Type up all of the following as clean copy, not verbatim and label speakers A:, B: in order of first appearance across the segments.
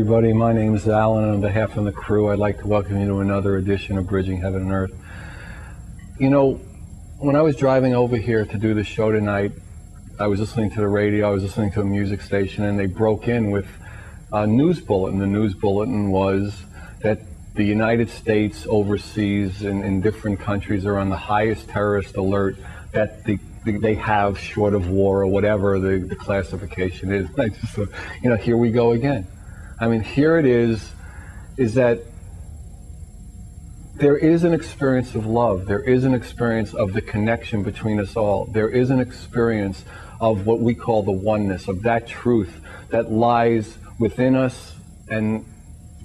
A: everybody. My name is Alan, and on behalf of the crew, I'd like to welcome you to another edition of Bridging Heaven and Earth. You know, when I was driving over here to do the show tonight, I was listening to the radio, I was listening to a music station, and they broke in with a news bulletin. The news bulletin was that the United States overseas in different countries are on the highest terrorist alert that they have short of war, or whatever the classification is. I just thought, you know, here we go again. I mean, here it is that there is an experience of love. There is an experience of the connection between us all. There is an experience of what we call the oneness, of that truth that lies within us and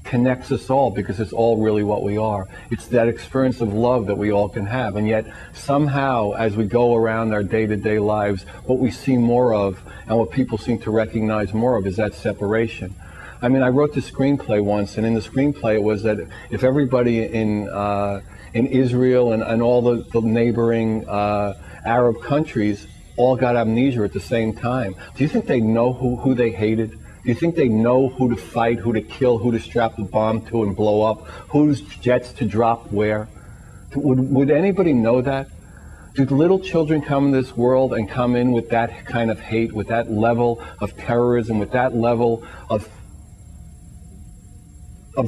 A: connects us all, because it's all really what we are. It's that experience of love that we all can have. And yet somehow, as we go around our day-to-day lives, what we see more of and what people seem to recognize more of is that separation. I mean, I wrote the screenplay once, and in the screenplay it was that if everybody in Israel and all the neighboring Arab countries all got amnesia at the same time, do you think they know who they hated? Do you think they know who to fight, who to kill, who to strap the bomb to and blow up, whose jets to drop where? Would anybody know that? Do little children come in this world and come in with that kind of hate, with that level of terrorism, with that level of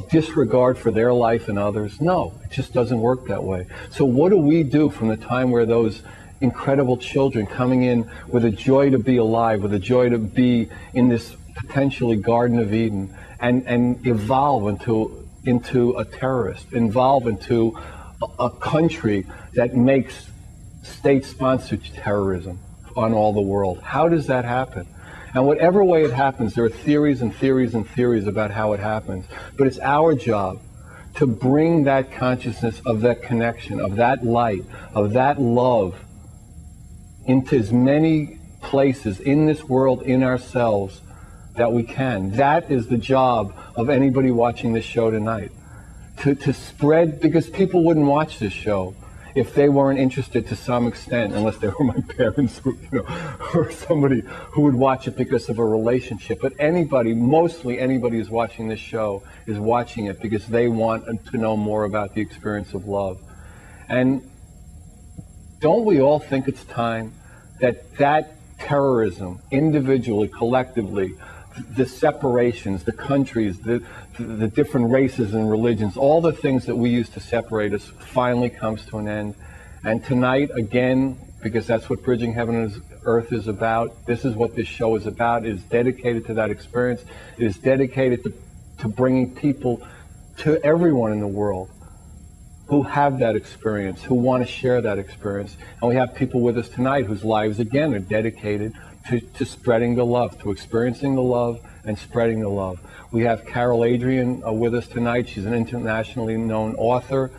A: disregard for their life and others? No, it just doesn't work that way. So what do we do from the time where those incredible children coming in with a joy to be alive, with a joy to be in this potentially Garden of Eden, and evolve into a terrorist, evolve into a country that makes state-sponsored terrorism on all the world? How does that happen? And whatever way it happens, there are theories and theories and theories about how it happens. But it's our job to bring that consciousness of that connection, of that light, of that love into as many places in this world, in ourselves, that we can. That is the job of anybody watching this show tonight. To spread, because people wouldn't watch this show if they weren't interested to some extent, unless they were my parents, you know, or somebody who would watch it because of a relationship. But anybody, mostly anybody who's watching this show is watching it because they want to know more about the experience of love. And don't we all think it's time that terrorism, individually, collectively, the separations, the countries, the different races and religions, all the things that we use to separate us finally comes to an end? And tonight, again, because that's what Bridging Heaven and Earth is about, this is what this show is about. It is dedicated to that experience. It is dedicated to bringing people, to everyone in the world who have that experience, who want to share that experience. And we have people with us tonight whose lives, again, are dedicated to spreading the love, to experiencing the love and spreading the love. We have Adrienne with us tonight. She's an internationally known author.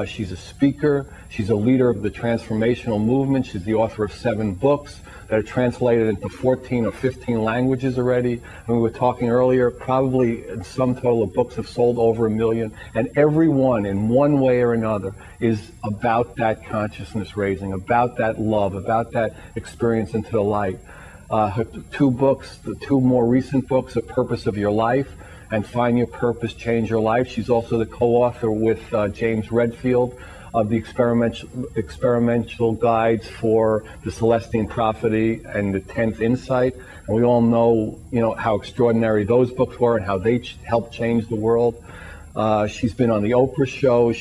A: She's a speaker. She's a leader of the transformational movement. She's the author of 7 books that are translated into 14 or 15 languages already. And we were talking earlier, probably in some total of books have sold over 1 million. And every one, in one way or another, is about that consciousness raising, about that love, about that experience into the light. Her 2 books, the 2 more recent books, The Purpose of Your Life and Find Your Purpose, Change Your Life. She's also the co-author with James Redfield of the experimental guides for the Celestine Prophecy and the 10th Insight. And we all know, you know, how extraordinary those books were and how they helped change the world. She's been on the Oprah show.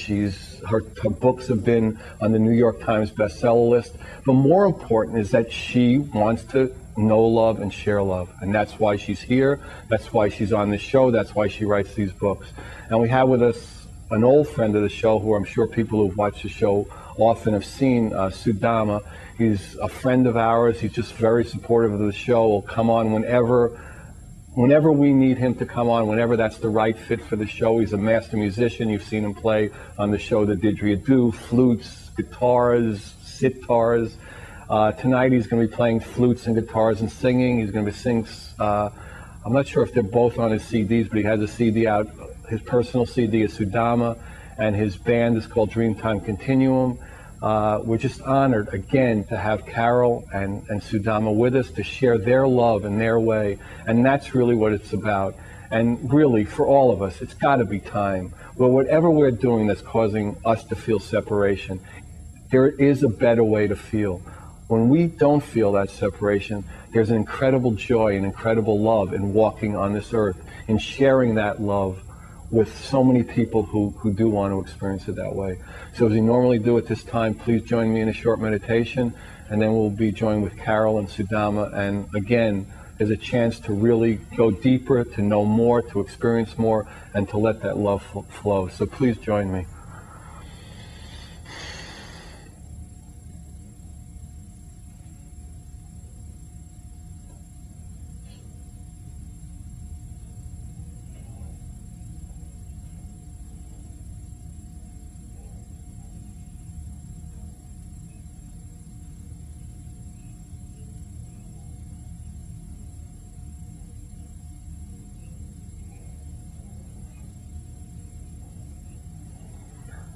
A: Her books have been on the New York Times bestseller list. But more important is that she wants to know love and share love. And that's why she's here. That's why she's on this show. That's why she writes these books. And we have with us an old friend of the show, who I'm sure people who've watched the show often have seen, Sudama. He's a friend of ours. He's just very supportive of the show. Will come on whenever we need him to come on, whenever that's the right fit for the show. He's a master musician. You've seen him play on the show the Didgeridoo, flutes, guitars, sitars. Tonight he's going to be playing flutes and guitars and singing. He's going to be singing, I'm not sure if they're both on his CDs, but he has a CD out. His personal CD is Sudama, and his band is called Dreamtime Continuum. We're just honored, again, to have Carol and Sudama with us to share their love in their way. And that's really what it's about. And really, for all of us, it's got to be time. Well, whatever we're doing that's causing us to feel separation, there is a better way to feel. When we don't feel that separation, there's an incredible joy and incredible love in walking on this earth, in sharing that love with so many people who do want to experience it that way. So as we normally do at this time, please join me in a short meditation, and then we'll be joined with Carol and Sudama. And again, there's a chance to really go deeper, to know more, to experience more, and to let that love flow. So please join me.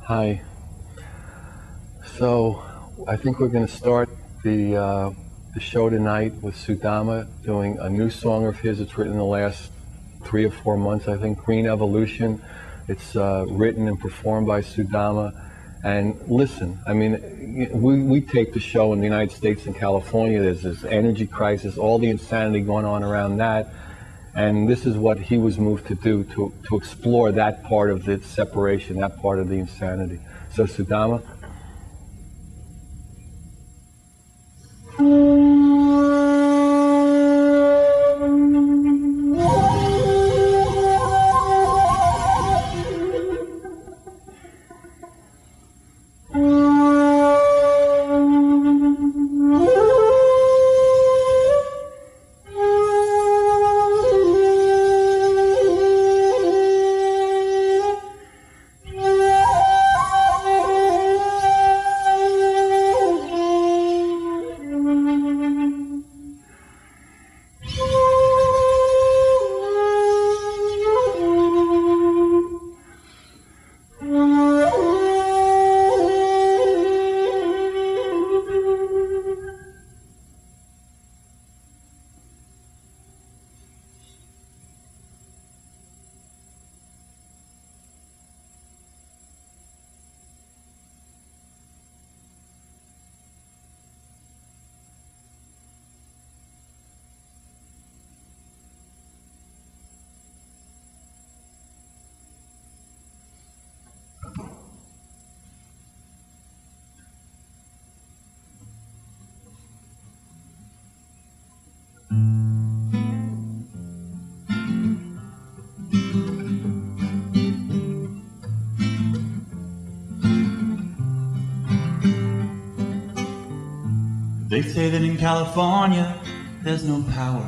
A: Hi. So I think we're going to start the show tonight with Sudama doing a new song of his. It's written in the last 3 or 4 months, I think, Green Evolution. It's written and performed by Sudama. And listen, I mean, we take the show in the United States and California. There's this energy crisis, all the insanity going on around that. And this is what he was moved to do, to explore that part of the separation, that part of the insanity. So Sudama.
B: They say that in California there's no power.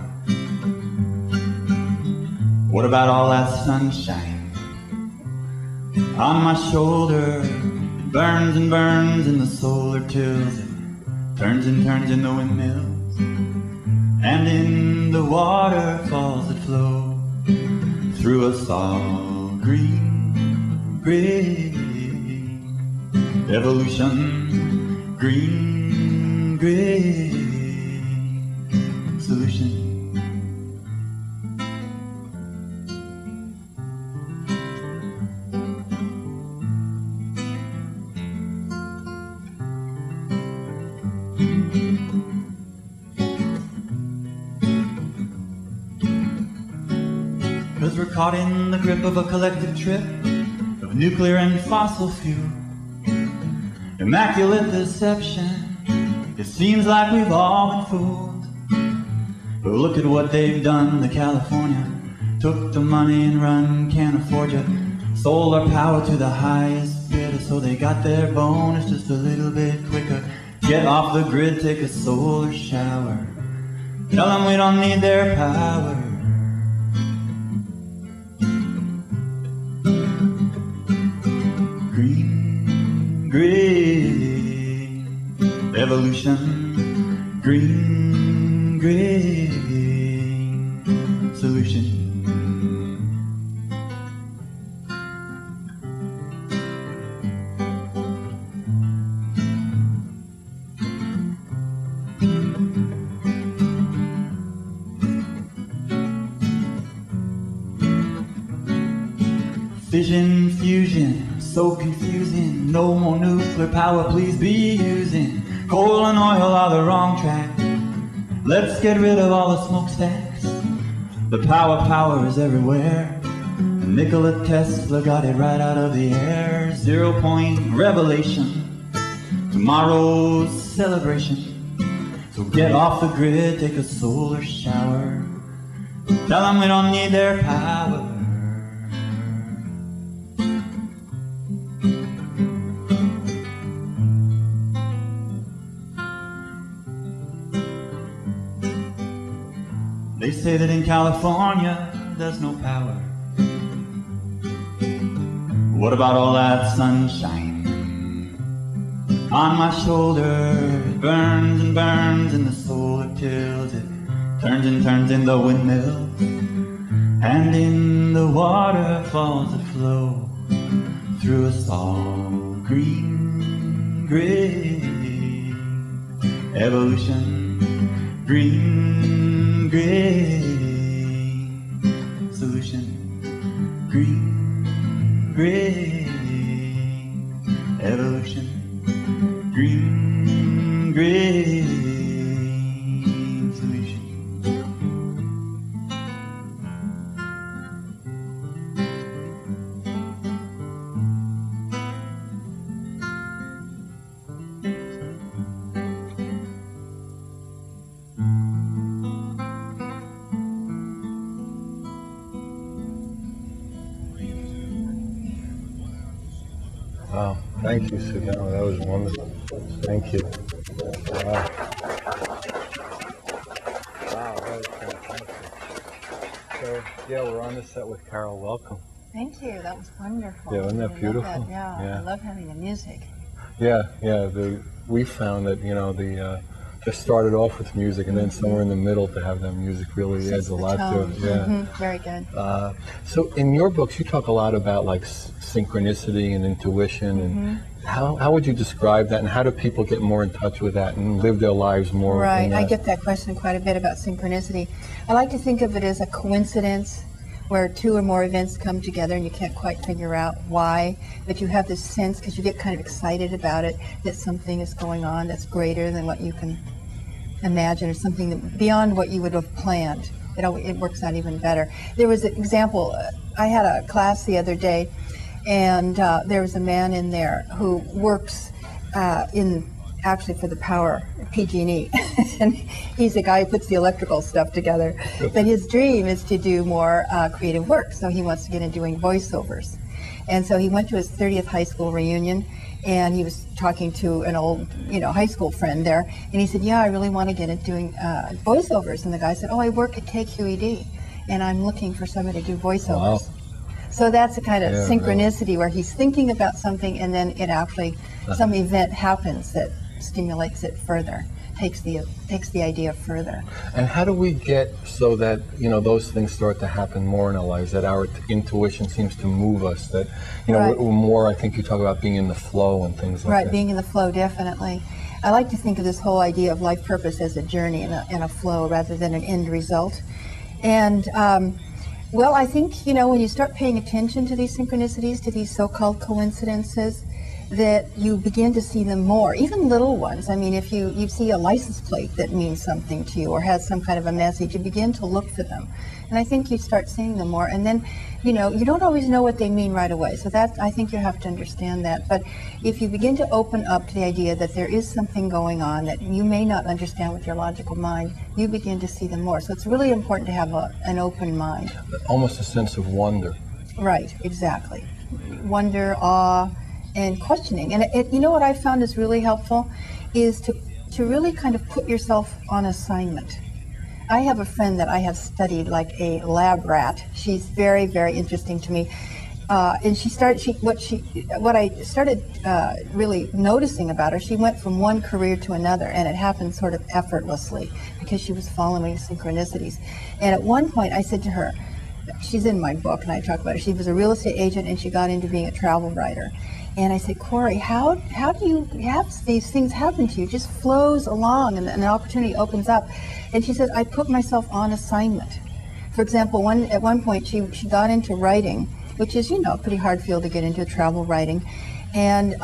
B: What about all that sunshine on my shoulder? It burns and burns in the solar tills, it turns and turns in the windmills, and in the waterfalls that flow through us all. Green, green, evolution, green, green, solution. 'Cause we're caught in the grip of a collective trip of nuclear and fossil fuel. Immaculate deception, it seems like we've all been fooled. But look at what they've done to California. Took the money and run, can't afford you. Sold our power to the highest bidder, so they got their bonus just a little bit quicker. Get off the grid, take a solar shower. Tell them we don't need their power. Green, green, evolution. Green, green, solution. Fission, fusion, so confusing. No more nuclear power, please be using. Coal and oil are the wrong track. Let's get rid of all the smokestacks. The power is everywhere. Nikola Tesla got it right out of the air. 0 point revelation. Tomorrow's celebration. So get off the grid, take a solar shower. Tell them we don't need their power. They say that in California there's no power. What about all that sunshine on my shoulder? It burns and burns in the solar tills. It turns and turns in the windmill, and in the waterfalls that flow through us all. Green, gray, evolution. Green, gray, solution. Green, gray, evolution. Green, gray, solution.
A: Wow, thank you, Sudama. That was wonderful. Thank you. Wow. Wow, that was fantastic. So, yeah, we're on the set with Carol. Welcome.
C: Thank you. That was wonderful.
A: Yeah, wasn't that beautiful?
C: Love that. Yeah, I love having the music.
A: Yeah. We found that, just started off with music, and then somewhere in the middle to have that music really adds a lot to it. Yeah.
C: Very good.
A: So in your books, you talk a lot about like synchronicity and intuition, and how would you describe that, and how do people get more in touch with that and live their lives more?
C: Right. I get that question quite a bit about synchronicity. I like to think of it as a coincidence where two or more events come together and you can't quite figure out why, but you have this sense, because you get kind of excited about it, that something is going on that's greater than what you can imagine, or something that beyond what you would have planned. It works out even better. There was an example. I had a class the other day, and there was a man in there who works actually for the power, PG&E. And he's the guy who puts the electrical stuff together. But his dream is to do more creative work, so he wants to get into doing voiceovers. And so he went to his 30th high school reunion, and he was talking to an old, high school friend there, and he said, yeah, I really want to get into doing voiceovers. And the guy said, oh, I work at KQED, and I'm looking for somebody to do voiceovers. Wow. So that's a kind of synchronicity where he's thinking about something, and then it actually, some event happens that stimulates it further, takes the idea further.
A: And how do we get so that those things start to happen more in our lives, that our intuition seems to move us, that we're more, I think you talk about being in the flow and things like that.
C: Right, being in the flow, definitely. I like to think of this whole idea of life purpose as a journey and a flow rather than an end result. And well, I think when you start paying attention to these synchronicities, to these so-called coincidences, that you begin to see them more, even little ones. I mean, if you see a license plate that means something to you or has some kind of a message, you begin to look for them. And I think you start seeing them more. And then, you don't always know what they mean right away. So I think you have to understand that. But if you begin to open up to the idea that there is something going on that you may not understand with your logical mind, you begin to see them more. So it's really important to have an open mind.
A: Almost a sense of wonder.
C: Right, exactly. Wonder, awe, and questioning. And what I found is really helpful is to really kind of put yourself on assignment. I have a friend that I have studied like a lab rat. She's very, very interesting to me. And what I started really noticing about her, she went from one career to another, and it happened sort of effortlessly because she was following synchronicities. And at one point I said to her, she's in my book and I talk about it, she was a real estate agent and she got into being a travel writer. And I said, Corey, how do you have these things happen to you? It just flows along and an opportunity opens up. And she said, I put myself on assignment. For example, at one point she got into writing, which is, you know, a pretty hard field to get into, travel writing. And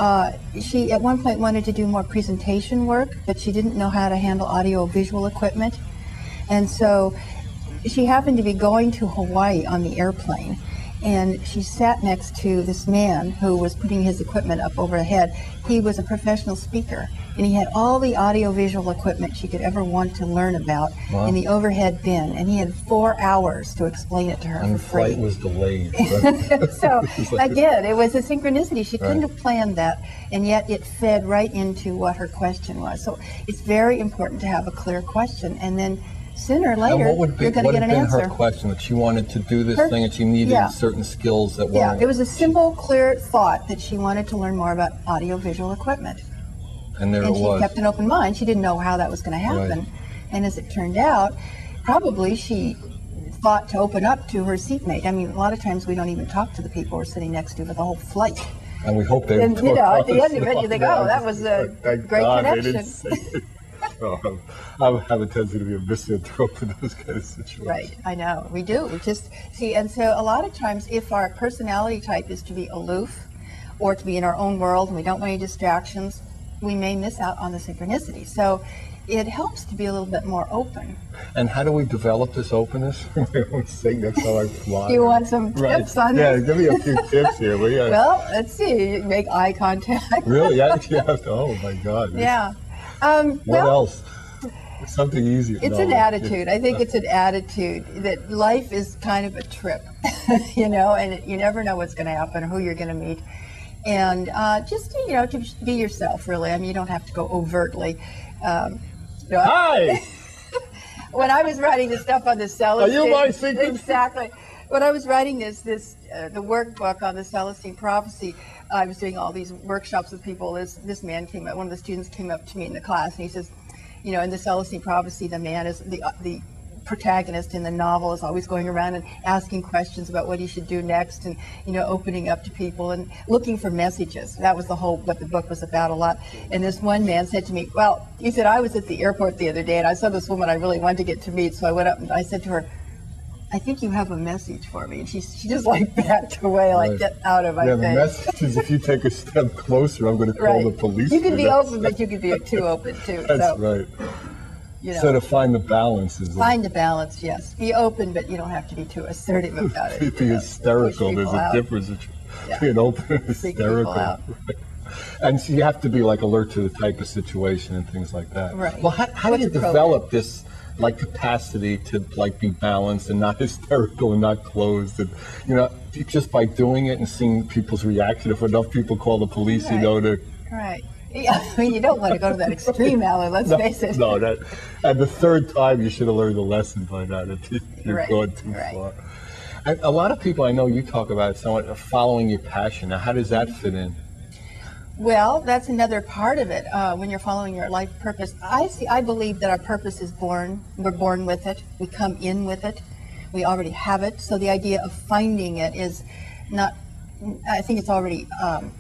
C: she at one point wanted to do more presentation work, but she didn't know how to handle audio-visual equipment. And so she happened to be going to Hawaii on the airplane, and she sat next to this man who was putting his equipment up overhead. He was a professional speaker, and he had all the audio-visual equipment she could ever want to learn about in the overhead bin, and he had 4 hours to explain it to her
A: and
C: for free.
A: And the flight was delayed.
C: So, again, it was a synchronicity. She couldn't have planned that, and yet it fed right into what her question was. So it's very important to have a clear question, and then sooner or later, you're going to get an answer. What had been
A: her question? That she wanted to do this thing and she needed certain skills that were...
C: Yeah, it was a simple, clear thought that she wanted to learn more about audio-visual equipment.
A: And there it was.
C: And she kept an open mind. She didn't know how that was going to happen. Right. And as it turned out, probably she thought to open up to her seatmate. I mean, a lot of times we don't even talk to the people we're sitting next to for the whole flight.
A: And we hope they...
C: And, you know, at the end of it, you think, oh, that was a great connection.
A: I have a tendency to be a misanthrope in those kind of situations.
C: Right, I know, we do. We just see, and so a lot of times if our personality type is to be aloof or to be in our own world and we don't want any distractions, we may miss out on the synchronicity. So it helps to be a little bit more open.
A: And how do we develop this openness? That's how I fly.
C: You want some tips on
A: this?
C: Yeah,
A: give me a few tips here.
C: Well, let's see, make eye contact.
A: Really? Yeah, oh my God.
C: Yeah.
A: What else? Something easier.
C: It's an attitude. I think it's an attitude that life is kind of a trip, you know, and you never know what's going to happen or who you're going to meet. And just, you know, to be yourself, really. I mean, you don't have to go overtly.
A: Hi!
C: When I was writing the stuff on the Celestine...
A: Are you my secret?
C: Exactly. When I was writing the workbook on the Celestine Prophecy, I was doing all these workshops with people. This man came up, one of the students came up to me in the class, and he says, you know, in the Celestine Prophecy, the man is the protagonist in the novel is always going around and asking questions about what he should do next, and, you know, opening up to people and looking for messages. That was what the book was about a lot. And this one man said to me, well, he said, I was at the airport the other day and I saw this woman I really wanted to get to meet, so I went up and I said to her, I think you have a message for me. And she just like backed away, like, get out of my face.
A: The message is if you take a step closer, I'm going to call the police.
C: You can be open, but you can be too open too.
A: That's right.
C: You know,
A: so to find the balance is...
C: Find the balance, yes. Be open, but you don't have to be too assertive about it.
A: Be hysterical. There's a difference between being open and hysterical. Right. And so you have to be like alert to the type of situation and things like that.
C: Right.
A: Well, how do you develop this like capacity to like be balanced and not hysterical and not closed, and you know, just by doing it and seeing people's reaction? If enough people call the police, you know, to
C: yeah, I mean, you don't want to go to that extreme, Alan, let's face it.
A: No, and the third time you should have learned the lesson by now that you're going too far. And a lot of people I know you talk about somewhat following your passion. Now, how does that fit in?
C: Well, that's another part of it. When you're following your life purpose, I believe that our purpose is born. We're born with it. We come in with it. We already have it. So the idea of finding it is not, I think it's already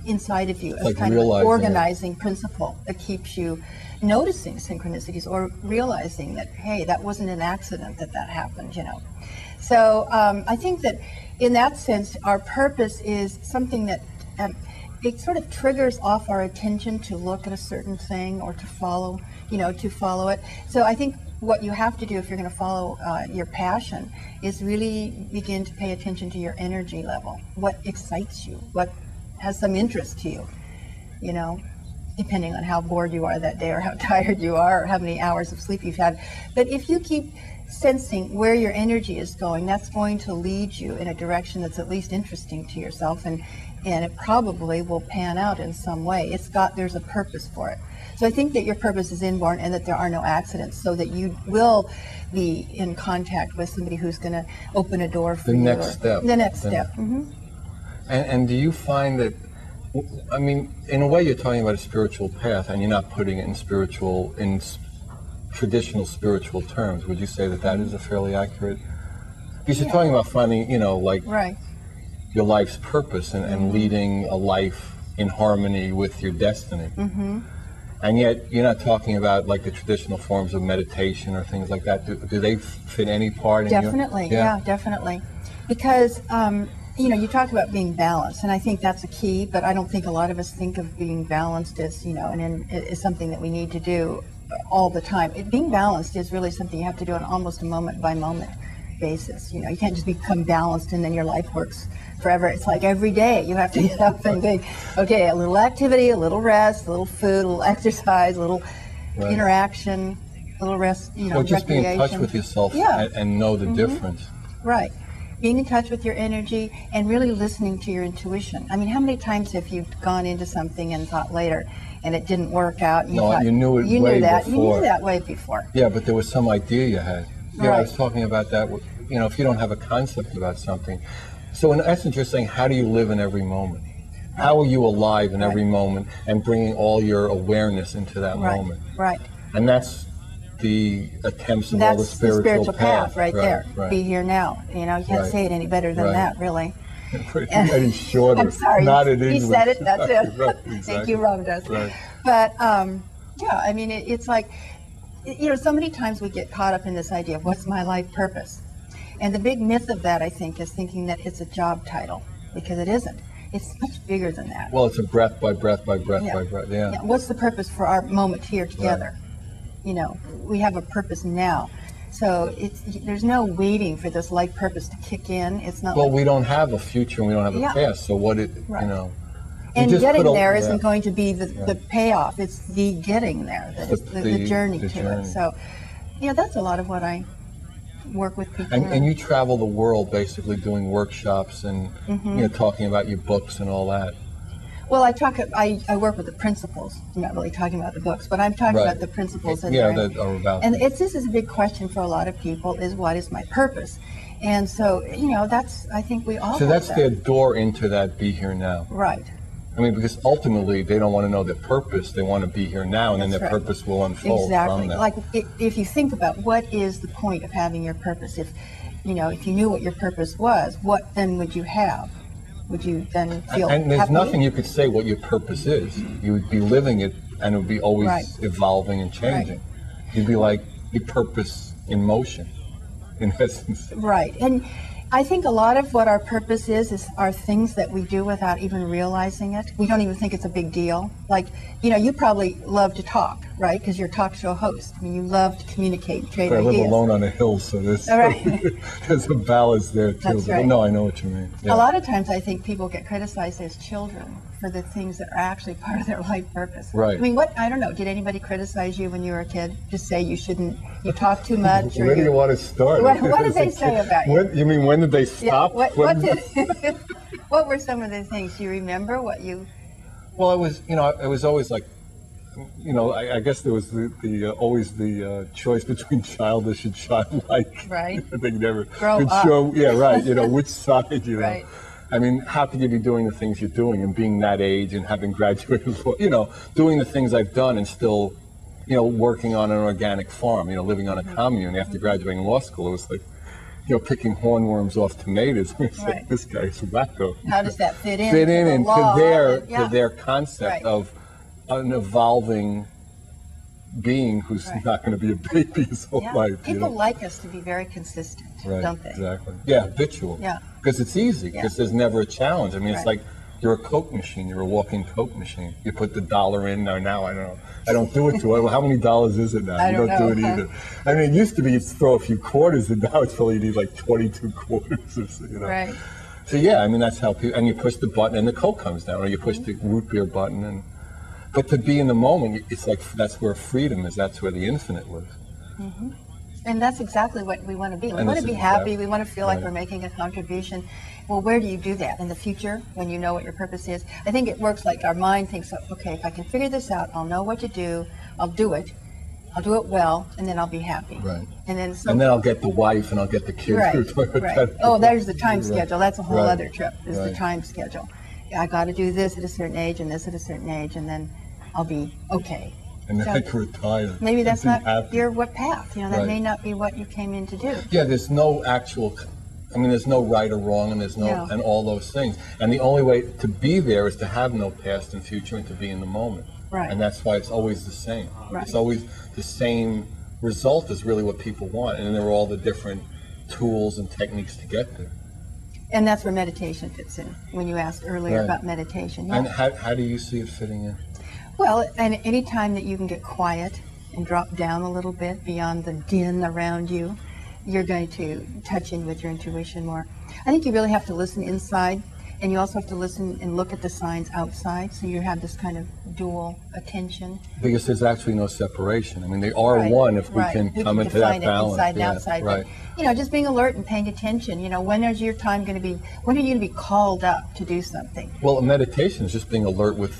C: inside of you. It's
A: like
C: kind of an organizing principle that keeps you noticing synchronicities or realizing that, hey, that wasn't an accident that happened, you know. So I think that in that sense, our purpose is something that it sort of triggers off our attention to look at a certain thing or to follow, you know, to follow it. So I think what you have to do if you're going to follow your passion is really begin to pay attention to your energy level. What excites you? What has some interest to you? You know, depending on how bored you are that day or how tired you are or how many hours of sleep you've had. But if you keep sensing where your energy is going, that's going to lead you in a direction that's at least interesting to yourself, and it probably will pan out in some way. There's a purpose for it. So I think that your purpose is inborn and that there are no accidents, so that you will be in contact with somebody who's going to open a door for you.
A: The next step.
C: The next step.
A: Mm-hmm. And do you find that, I mean, in a way you're talking about a spiritual path and you're not putting it in traditional spiritual terms. Would you say that is a fairly accurate? Because you're talking about finding, you know, like your life's purpose and leading a life in harmony with your destiny. Mm-hmm. And yet you're not talking about like the traditional forms of meditation or things like that. Do they fit any part in
C: Definitely, yeah, definitely. Because you know, you talk about being balanced, and I think that's a key, but I don't think a lot of us think of being balanced as, you know, and it's something that we need to do all the time. Being balanced is really something you have to do on almost a moment by moment basis. You know, you can't just become balanced and then your life works forever. It's like every day you have to get up and think, okay, a little activity, a little rest, a little food, a little exercise, a little interaction, a little rest, you know,
A: just
C: recreation.
A: be in touch with yourself and know the difference.
C: Right. Being in touch with your energy and really listening to your intuition. I mean, how many times have you gone into something and thought later and it didn't work out? And
A: you knew it way before.
C: You knew that way before.
A: Yeah, but there was some idea you had. Yeah,
C: Right.
A: I was talking about that. You know, if you don't have a concept about something. So in essence, you're saying, how do you live in every moment? How are you alive in every moment and bringing all your awareness into that moment?
C: Right.
A: And that's the attempts of all the spiritual
C: path right there.
A: Right.
C: Be here now. You know, you can't say it any better than that, really.
A: Pretty shorter.
C: I'm sorry.
A: Not in English.
C: You said it. That's it.
A: Right, exactly.
C: Thank you, Ramdas.
A: Right.
C: But yeah, I mean, it's like, you know, so many times we get caught up in this idea of what's my life purpose, and the big myth of that, I think, is thinking that it's a job title, because it isn't. It's much bigger than that.
A: Well, it's a breath by breath by breath by breath. Yeah.
C: What's the purpose for our moment here together?
A: Right.
C: You know, we have a purpose now. So there's no waiting for this life purpose to kick in. It's not.
A: Well, we don't have a future and we don't have a past. So what you know.
C: And getting there isn't going to be the payoff. It's the getting there. It's the journey to it. So, yeah, that's a lot of what I work with people.
A: And you travel the world basically doing workshops and you know, talking about your books and all that.
C: Well, I work with the principles. I'm not really talking about the books, but I'm talking about the principles.
A: That are about.
C: And this is a big question for a lot of people: is what is my purpose? And so, you know, I think we all.
A: So that's their door into that be here now.
C: Right.
A: I mean, because ultimately they don't want to know their purpose; they want to be here now, and then their purpose will unfold from that.
C: Like if you think about what is the point of having your purpose, if you knew what your purpose was, what then would you have? Would you then feel
A: And there's
C: happy?
A: nothing you could say what your purpose is. You would be living it, and it would be always evolving and changing. You'd be like your purpose in motion, in essence.
C: Right. And I think a lot of what our purpose are things that we do without even realizing it. We don't even think it's a big deal. Like, you know, you probably love to talk, right? Because you're a talk show host. I mean, you love to communicate, trade ideas.
A: I live alone on a hill, so there's a balance there too.
C: That's right.
A: But no, I know what you mean. Yeah.
C: A lot of times I think people get criticized as children for the things that are actually part of their life purpose.
A: Right.
C: I mean, I don't know, did anybody criticize you when you were a kid? Just say you talk too much?
A: Where do you want to start?
C: What did they say about you?
A: You mean when did they stop?
C: What were some of the things? Do you remember what you...
A: Well, it was always like, you know, I guess there was always the choice between childish and childlike.
C: Right.
A: They never
C: Grow
A: could
C: up.
A: show, you know, which side, you know.
C: Right.
A: I mean, how could you be doing the things you're doing and being that age and having graduated, you know, doing the things I've done and still, you know, working on an organic farm, you know, living on a commune after graduating law school. It was like, you know, picking hornworms off tomatoes. It's like, this guy's wacko.
C: How does that fit in?
A: Fit in into
C: law?
A: their concept of an evolving being who's not going to be a baby his whole life.
C: People like us to be very consistent, don't they?
A: Exactly. Yeah, habitual.
C: Yeah.
A: Because it's easy, because there's never a challenge. I mean, it's like you're a Coke machine, you're a walking Coke machine. You put the dollar in, now I don't know. I don't do it to it. Well, how many dollars is it now?
C: I don't
A: do it either. I mean, it used to be you'd throw a few quarters, and now it's probably you need like 22 quarters or so, you know.
C: Right.
A: So yeah, I mean, that's how people, and you push the button and the Coke comes down, or you push the root beer button, but to be in the moment, it's like that's where freedom is. That's where the infinite lives.
C: Mm-hmm. And that's exactly what we want to be. We want to be happy. We want to feel like we're making a contribution. Well, where do you do that? In the future, when you know what your purpose is? I think it works like our mind thinks, okay, if I can figure this out, I'll know what to do. I'll do it. I'll do it well, and then I'll be happy.
A: Right.
C: And then
A: I'll get the wife and I'll get the kids.
C: Right. Oh, there's the time schedule. That's a whole other trip. Is the time schedule. I got to do this at a certain age and this at a certain age, and then I'll be okay.
A: And then I can retire.
C: Maybe that's not your path. You know, that may not be what you came in to do.
A: Yeah, there's no there's no right or wrong, and there's no and all those things. And the only way to be there is to have no past and future and to be in the moment.
C: Right.
A: And that's why it's always the same.
C: Right.
A: It's always the same result is really what people want, and then there are all the different tools and techniques to get there.
C: And that's where meditation fits in, when you asked earlier about meditation. Yeah.
A: And how do you see it fitting in?
C: Well, and any time that you can get quiet and drop down a little bit beyond the din around you, you're going to touch in with your intuition more. I think you really have to listen inside, and you also have to listen and look at the signs outside, so you have this kind of dual attention.
A: Because there's actually no separation. I mean, they are one if we can come into that balance.
C: Inside and outside.
A: Right.
C: But, just being alert and paying attention. When is your time going to be? When are you going to be called up to do something?
A: Well, meditation is just being alert with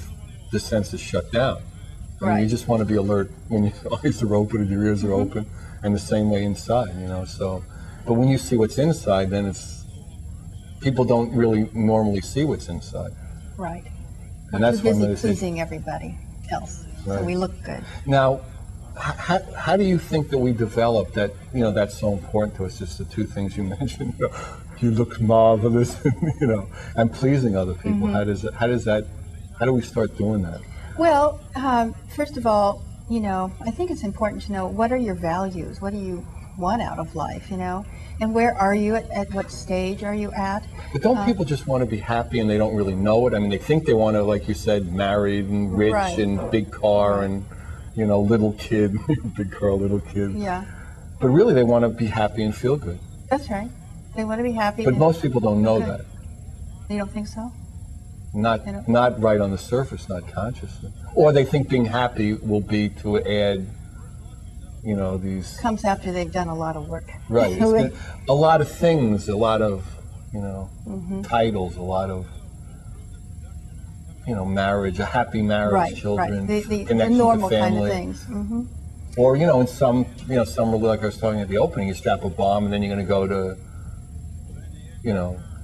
A: the senses shut down. I mean, you just want to be alert when your eyes are open and your ears are open, and the same way inside. So, but when you see what's inside, then people don't really normally see what's inside.
C: Right.
A: And that's
C: we're
A: when
C: busy pleasing everybody else, so we look good.
A: Now, how do you think that we develop that? That's so important to us. Just the two things you mentioned. You look marvelous, and pleasing other people. How do we start doing that?
C: Well, first of all, I think it's important to know, what are your values? What do you want out of life? And where are you at what stage are you at? But
A: don't people just want to be happy and they don't really know it? I mean, they think they want to, like you said, married and rich and big car and, little kid, big car, little kid.
C: Yeah.
A: But really they want to be happy and feel good.
C: That's right. They want to be happy.
A: But most people don't know that.
C: You don't think so?
A: Not right on the surface, not consciously. Or they think being happy will be to add, these...
C: Comes after they've done a lot of work.
A: Right. A lot of things, a lot of, titles, a lot of, marriage, a happy marriage, children,
C: the normal
A: to family.
C: Kind of things.
A: Or, in some like I was talking at the opening, you strap a bomb and then you're going to go to,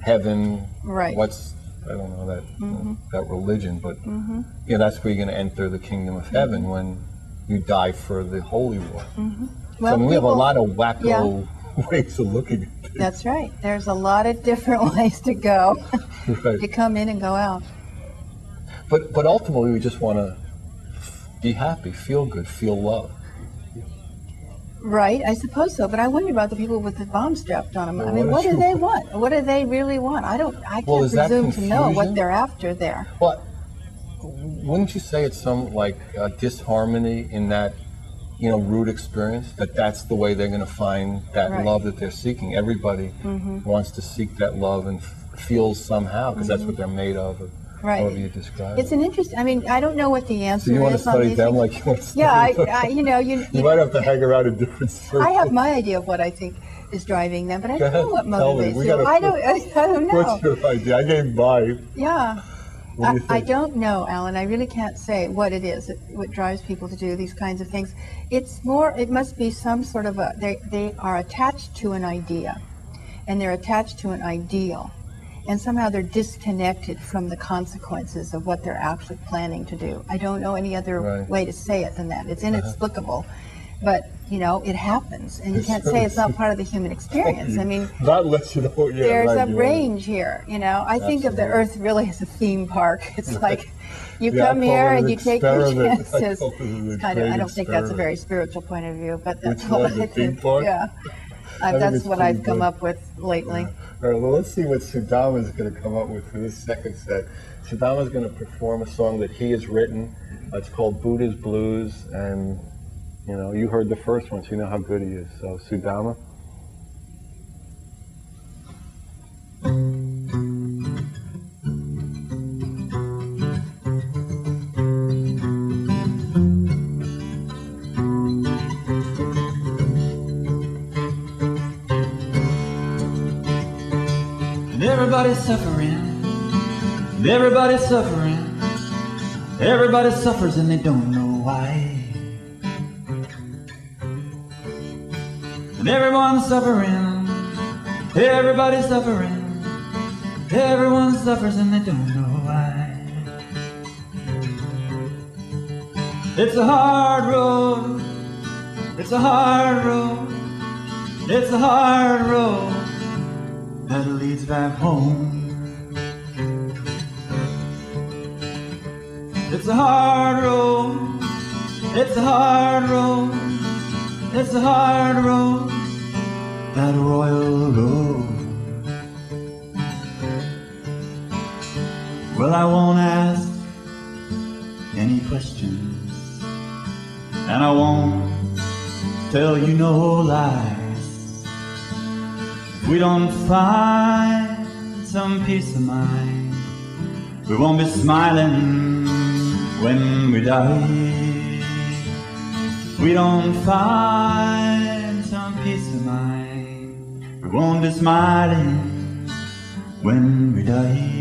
A: heaven. Right. I don't know that religion, but that's where you're going to enter the kingdom of heaven when you die for the holy war. Well, so we have a lot of wacko ways of looking at things.
C: That's right. There's a lot of different ways to go. To come in and go out.
A: But ultimately, we just want to be happy, feel good, feel love.
C: Right, I suppose so. But I wonder about the people with the bomb strapped on them. I mean, what do they want? What do they really want? I can't presume to know what they're after there.
A: Well, wouldn't you say it's some disharmony in that, root experience? That's the way they're going to find that love that they're seeking. Everybody wants to seek that love and feel somehow, because that's what they're made of. However you describe
C: it's an interesting. I mean, I don't know what the answer is.
A: So you want to study them like you want to study them? You might have to hang around in different circles.
C: I have my idea of what I think is driving them, but I don't know what motivates them. I don't know.
A: What's your idea? I gave mine.
C: Yeah. I don't know, Alan. I really can't say what it is, what drives people to do these kinds of things. It must be some sort of they are attached to an idea, and they're attached to an ideal. And somehow they're disconnected from the consequences of what they're actually planning to do. I don't know any other way to say it than that. It's inexplicable, but it happens, and you can't say it's not part of the human experience. I mean,
A: that lets you know.
C: There's a range here. I think of the Earth really as a theme park. It's like you come here and you take your chances. I don't think that's a very spiritual point of view, but that's what I think. Yeah. That's what I've come up with lately.
A: All right, well, let's see what Sudama is going to come up with for this second set. Sudama is going to perform a song that he has written. It's called Buddha's Blues, and you heard the first one, so you know how good he is. So, Sudama.
B: Everybody's suffering, everybody's suffering, everybody suffers and they don't know why. And everyone's suffering, everybody's suffering, everyone suffers and they don't know why. It's a hard road, it's a hard road, it's a hard road that leads back home. It's a hard road, it's a hard road, it's a hard road, that royal road. Well, I won't ask any questions, and I won't tell you no lies. If we don't find some peace of mind, we won't be smiling when we die. If we don't find some peace of mind, we won't be smiling when we die.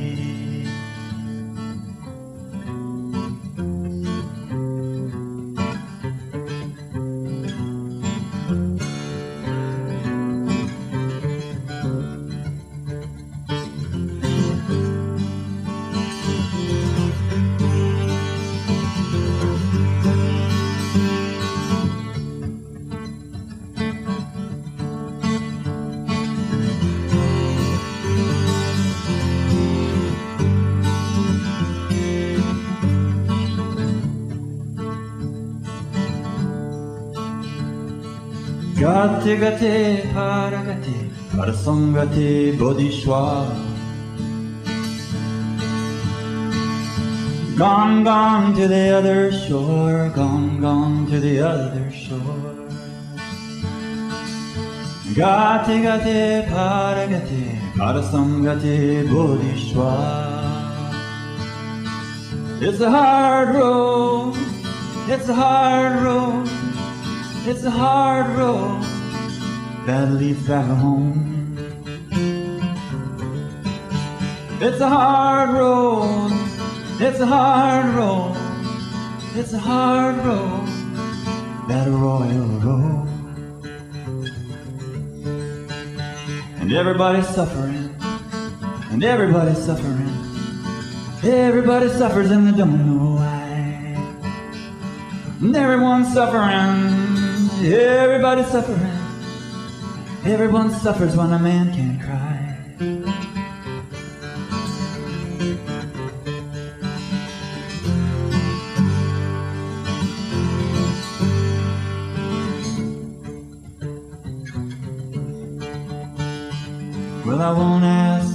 B: Gate gate paragate, parasongate bodhishwa. Gone, gone to the other shore, gone, gone to the other shore. Gate gate paragate, parasongate bodhishwa. It's a hard road, it's a hard road. It's a hard road that leads back home. It's a hard road, it's a hard road, it's a hard road, that royal road. And everybody's suffering, and everybody's suffering. Everybody suffers and they don't know why. And everyone's suffering. Everybody's suffering. Everyone suffers when a man can't cry. Well, I won't ask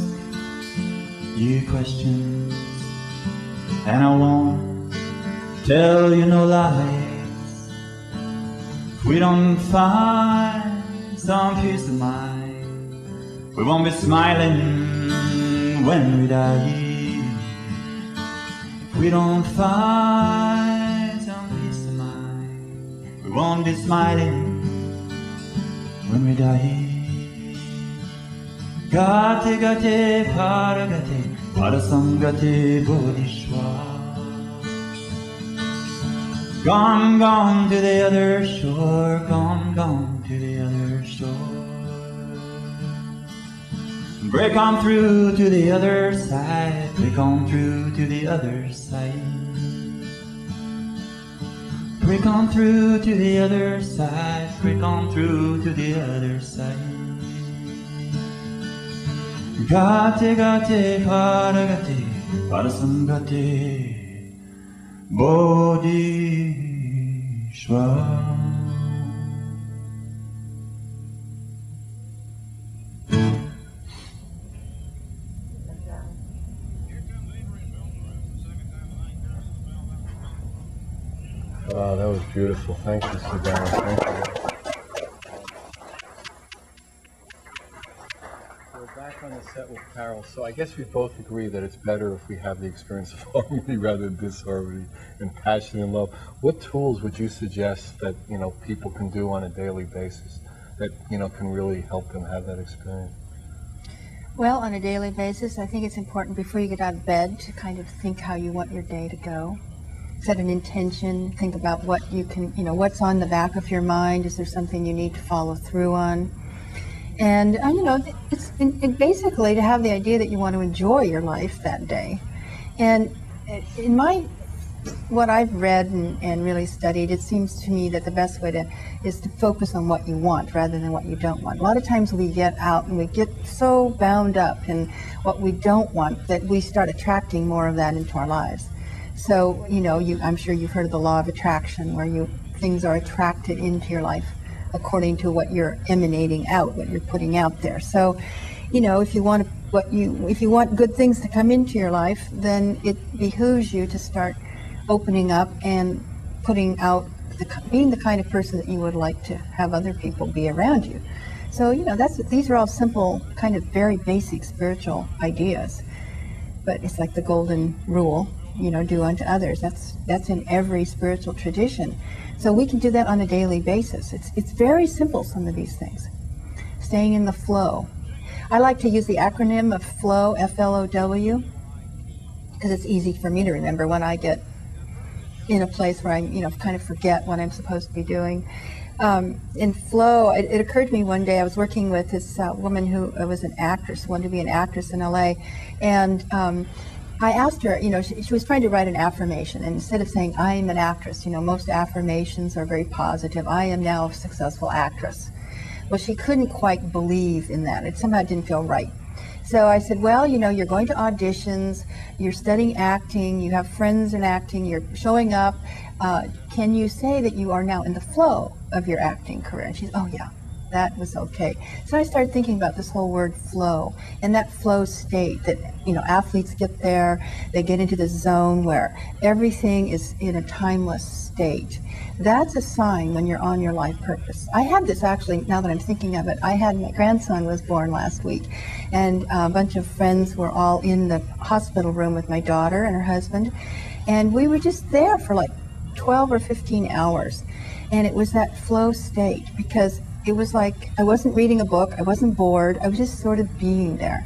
B: you questions, and I won't tell you no lies. We don't find some peace of mind, we won't be smiling when we die. We don't find some peace of mind, we won't be smiling when we die. Gate gate paragate, parasangate bodhishwa. Gone, gone to the other shore, gone, gone to the other shore. Break on through to the other side, break on through to the other side. Break on through to the other side, break on through to the other side. Gate gate paragate, parasangate bodhishwa.
A: Oh, that was beautiful. Thank you, Sudama. Thank you. We're back on the set with Carol. So I guess we both agree that it's better if we have the experience of harmony rather than disharmony and passion and love. What tools would you suggest that, people can do on a daily basis that, can really help them have that experience?
C: Well, on a daily basis, I think it's important before you get out of bed to kind of think how you want your day to go. Set an intention, think about what you can, what's on the back of your mind. Is there something you need to follow through on? And, it's basically to have the idea that you want to enjoy your life that day. And in what I've read and really studied, it seems to me that the best way is to focus on what you want rather than what you don't want. A lot of times we get out and we get so bound up in what we don't want that we start attracting more of that into our lives. So, I'm sure you've heard of the law of attraction, where things are attracted into your life according to what you're emanating out, what you're putting out there. So you know, if you want good things to come into your life, then it behooves you to start opening up and putting out, being the kind of person that you would like to have other people be around you. So, you know, these are all simple, kind of very basic spiritual ideas. But it's like the golden rule, you know, do unto others. That's in every spiritual tradition. So we can do that on a daily basis. It's very simple, some of these things. Staying in the flow. I like to use the acronym of FLOW, F-L-O-W, because it's easy for me to remember when I get in a place where I, you know, kind of forget what I'm supposed to be doing. In flow, it occurred to me one day, I was working with this woman who was an actress, wanted to be an actress in LA, and I asked her, you know, she was trying to write an affirmation, and instead of saying, I am an actress, you know, most affirmations are very positive, I am now a successful actress. Well, she couldn't quite believe in that. It somehow didn't feel right. So I said, well, you know, you're going to auditions, you're studying acting, you have friends in acting, you're showing up. Can you say that you are now in the flow of your acting career? And she's, oh yeah, that was okay. So I started thinking about this whole word flow, and that flow state that, you know, athletes get there, they get into this zone where everything is in a timeless state. That's a sign when you're on your life purpose. I had this actually, now that I'm thinking of it, my grandson was born last week, and a bunch of friends were all in the hospital room with my daughter and her husband, and we were just there for like 12 or 15 hours. And it was that flow state, because it was like I wasn't reading a book, I wasn't bored, I was just sort of being there.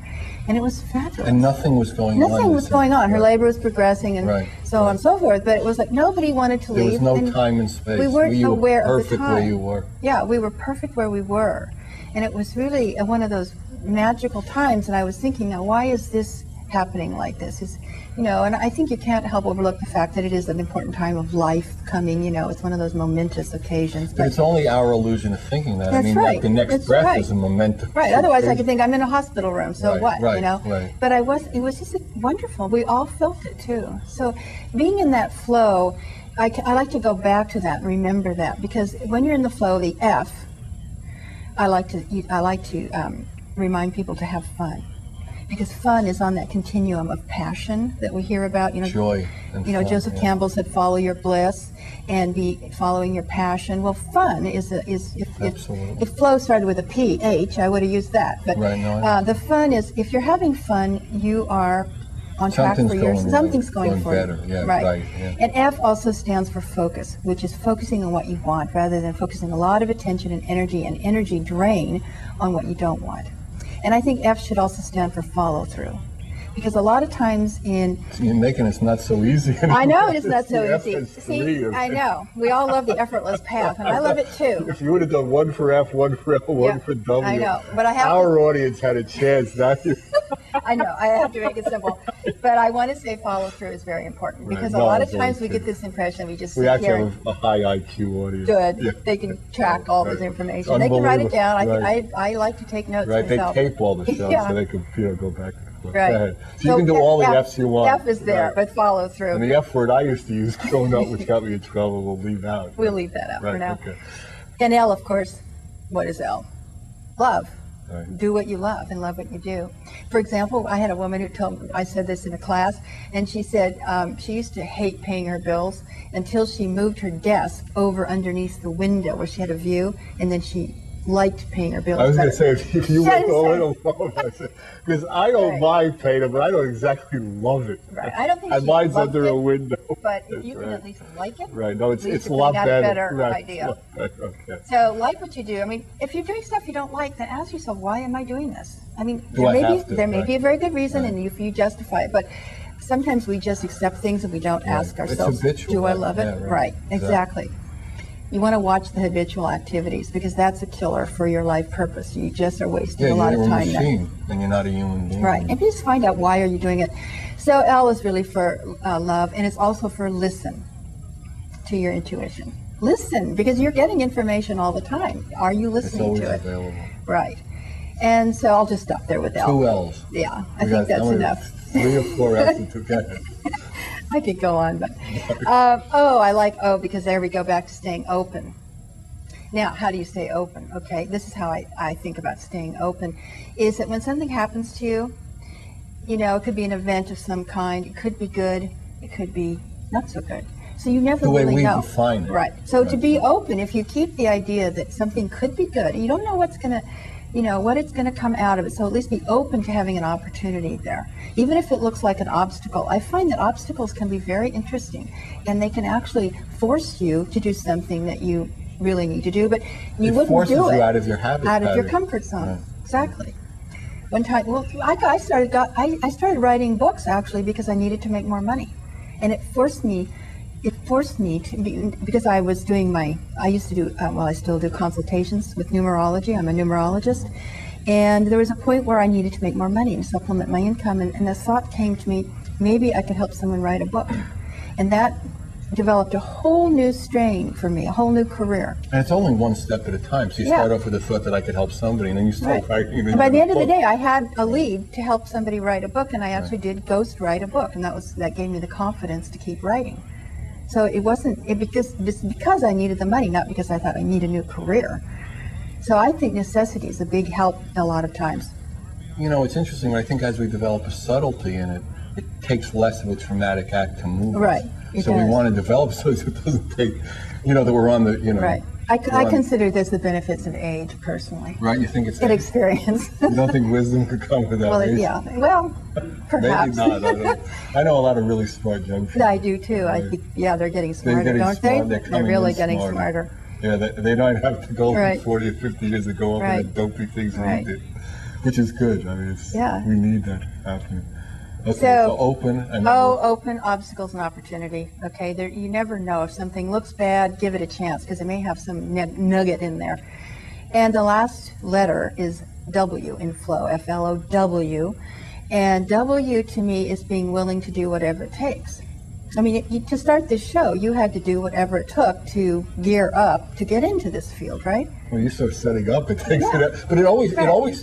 C: And it was fabulous.
A: And nothing was going on.
C: Nothing was going on. Her labor was progressing and so on and so forth. But it was like nobody wanted to leave.
A: There was no time and space.
C: We weren't aware of the time.
A: Perfect where you were.
C: Yeah, we were perfect where we were. And it was really one of those magical times. And I was thinking, now, why is this happening like this? You know, and I think you can't help overlook the fact that it is an important time of life coming, you know, it's one of those momentous occasions.
A: But it's only our illusion of thinking that.
C: That's
A: I mean,
C: right.
A: like the next breath is a momentum.
C: Right, otherwise I could think I'm in a hospital room, so what,
A: right,
C: you know?
A: Right.
C: But it was just wonderful. We all felt it too. So being in that flow, I like to go back to that and remember that, because when you're in the flow, the F, I like to remind people to have fun. Because fun is on that continuum of passion that we hear about, you know.
A: Joy and
C: you know,
A: fun,
C: Joseph Campbell said, "Follow your bliss," and be following your passion. Well, fun if flow started with a P-H, I would have used that. But the fun is, if you're having fun, you are on track for something's going for
A: better.
C: you.
A: Yeah,
C: right.
A: Yeah.
C: And F also stands for focus, which is focusing on what you want rather than focusing a lot of attention and energy drain on what you don't want. And I think F should also stand for follow through, because a lot of times you're
A: making it not so easy anymore.
C: I know it's not so easy. See, I know. We all love the effortless path, and I love it too.
A: If you would have done one for F, one for L, one for W,
C: I know, but
A: our audience had a chance, not you.
C: I know, I have to make it simple. But I want to say follow through is very important, because a lot of times we get this impression we just sit here. We actually have a high IQ audience. Good. Yeah. They can track all this information. They can write it down. I like to take notes myself.
A: They tape all the show so they can go back.
C: Right.
A: So you can do all the F's you want.
C: F is there, but follow through.
A: And the F word I used to use growing up, which got me in trouble, we'll leave out.
C: We'll leave that out for now. Okay. And L, of course, what is L? Love. Right. Do what you love and love what you do. For example, I had a woman who told me, I said this in a class, and she said she used to hate paying her bills until she moved her desk over underneath the window where she had a view, and then she liked paying her bills. I was going to say, if you went over it alone, because I don't mind paying them, but I don't exactly love it. Right. I don't think mine's under a window. But if you can at least like it, right? No, it's a lot better idea. Okay. So like what you do. I mean, if you're doing stuff you don't like, then ask yourself, why am I doing this? I mean, there may be a very good reason, and if you justify it, but sometimes we just accept things and we don't ask ourselves, do I love it? Yeah, right. Exactly. You want to watch the habitual activities, because that's a killer for your life purpose. You just are wasting a lot of time. You're a machine, and you're not a human being. Right, and just find out why are you doing it. So L is really for love, and it's also for listen to your intuition. Listen, because you're getting information all the time. Are you listening to it? It's always available. Right. And so I'll just stop there with L. 2 L's. Yeah, I think that's enough. 3 or 4 L's and 2 K's. I could go on, but I like O, because there we go back to staying open. Now, how do you stay open? Okay, this is how I think about staying open, is that when something happens to you, you know, it could be an event of some kind, it could be good, it could be not so good. So you never really know. The way we
A: define it.
C: Right. So to be open, if you keep the idea that something could be good, you don't know what's going to, you know, what it's going to come out of it. So at least be open to having an opportunity there. Even if it looks like an obstacle, I find that obstacles can be very interesting, and they can actually force you to do something that you really need to do, but you wouldn't do it. It forces you
A: out of your habit
C: out of your comfort zone. Yeah. Exactly. One time, well, I started writing books actually because I needed to make more money, and it forced me to be, because I was doing I used to do, well, I still do consultations with numerology. I'm a numerologist. And there was a point where I needed to make more money and supplement my income. And the thought came to me, maybe I could help someone write a book. And that developed a whole new strain for me, a whole new career.
A: And it's only one step at a time. So you start off with the thought that I could help somebody, and then you start writing.
C: And by the end of the day, I had a lead to help somebody write a book, and I actually did ghost write a book. And that gave me the confidence to keep writing. So it wasn't because I needed the money, not because I thought I need a new career. So I think necessity is a big help a lot of times.
A: You know, it's interesting. I think as we develop a subtlety in it, it takes less of a traumatic act to move.
C: Right.
A: So we want to develop so it doesn't take, you know, that we're on the, you know.
C: Right. I consider this the benefits of age, personally.
A: Right, you think it's
C: age? Experience.
A: You don't think wisdom could come with that age?
C: Yeah, well, perhaps.
A: Maybe not. I know a lot of really smart young people.
C: I do too. Right. I think, they're getting smarter, don't they? They're really getting smarter.
A: Yeah, they don't have to go from 40 or 50 years ago over the dopey things we did, which is good. I mean, we need that happening. Okay, so open.
C: Open, obstacles and opportunity. Okay, you never know. If something looks bad, give it a chance, because it may have some nugget in there. And the last letter is W in flow, F-L-O-W. And W to me is being willing to do whatever it takes. I mean, to start this show, you had to do whatever it took to gear up to get into this field, right?
A: Well, you start setting up, it takes it, but it always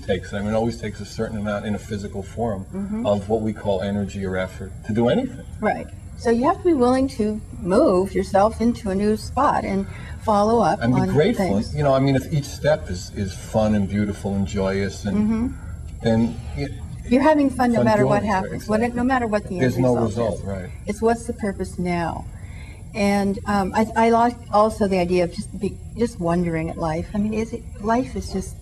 A: takes. I mean, it always takes a certain amount in a physical form of what we call energy or effort to do anything.
C: Right. So you have to be willing to move yourself into a new spot and follow up
A: and
C: on
A: be grateful.
C: Things.
A: You know, I mean, if each step is fun and beautiful and joyous, and then.
C: You're having fun no matter what happens, exactly. No matter what the end result is.
A: There's no result, right.
C: It's what's the purpose now. And I like also the idea of just wondering at life. I mean, life is just,